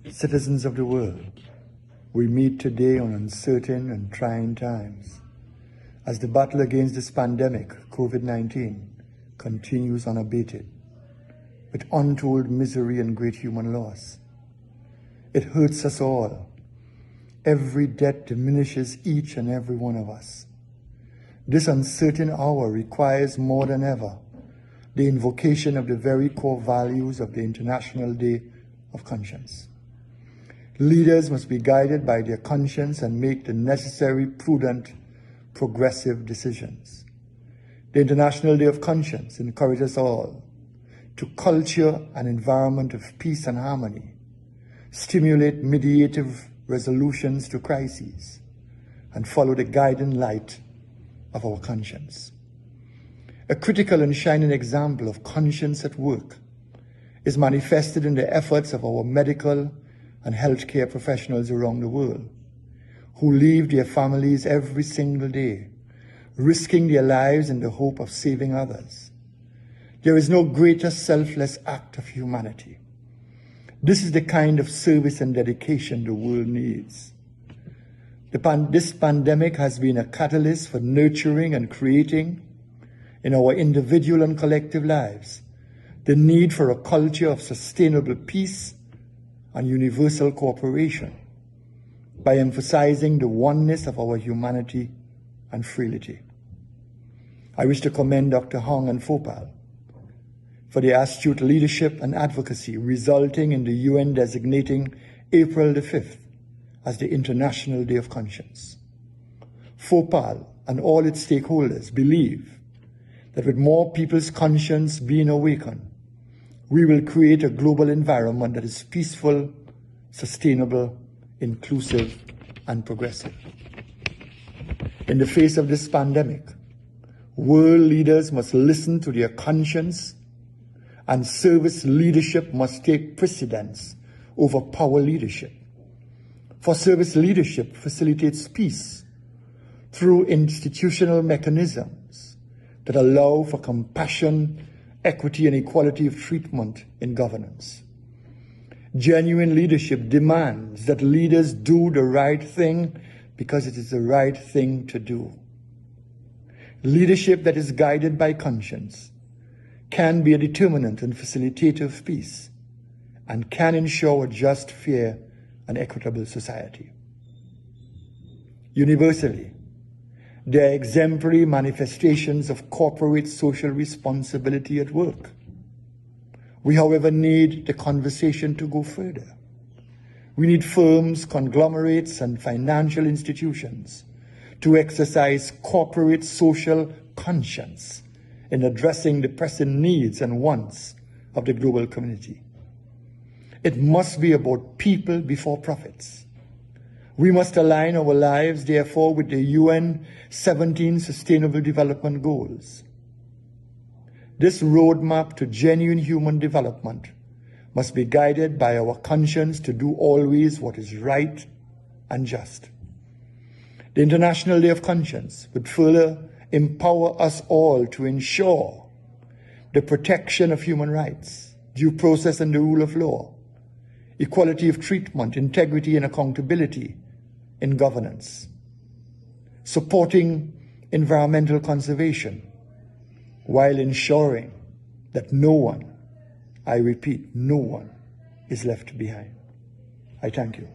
Citizens of the world, we meet today on uncertain and trying times as the battle against this pandemic, COVID-19, continues unabated, with untold misery and great human loss. It hurts us all. Every death diminishes each and every one of us. This uncertain hour requires more than ever the invocation of the very core values of the International Day of Conscience. Leaders must be guided by their conscience and make the necessary, prudent, progressive decisions. The International Day of Conscience encourages us all to culture an environment of peace and harmony, stimulate mediative resolutions to crises, and follow the guiding light of our conscience. A critical and shining example of conscience at work is manifested in the efforts of our medical and healthcare professionals around the world, who leave their families every single day, risking their lives in the hope of saving others. There is no greater selfless act of humanity. This is the kind of service and dedication the world needs. This pandemic has been a catalyst for nurturing and creating in our individual and collective lives the need for a culture of sustainable peace and universal cooperation by emphasizing the oneness of our humanity and frailty. I wish to commend Dr. Hong and FOWPAL for their astute leadership and advocacy, resulting in the UN designating April the 5th as the International Day of Conscience. FOWPAL and all its stakeholders believe that with more people's conscience being awakened, we will create a global environment that is peaceful, sustainable, inclusive, and progressive. In the face of this pandemic, world leaders must listen to their conscience, and service leadership must take precedence over power leadership. For service leadership facilitates peace through institutional mechanisms that allow for compassion, equity, and equality of treatment in governance. Genuine leadership demands that leaders do the right thing because it is the right thing to do. Leadership that is guided by conscience can be a determinant and facilitator of peace and can ensure a just, fair, and equitable society. Universally, there are exemplary manifestations of corporate social responsibility at work. We, however, need the conversation to go further. We need firms, conglomerates, and financial institutions to exercise corporate social conscience in addressing the pressing needs and wants of the global community. It must be about people before profits. We must align our lives, therefore, with the UN 17 Sustainable Development Goals. This roadmap to genuine human development must be guided by our conscience to do always what is right and just. The International Day of Conscience would further empower us all to ensure the protection of human rights, due process and the rule of law, equality of treatment, integrity and accountability in governance, supporting environmental conservation, while ensuring that no one, I repeat, no one, is left behind. I thank you.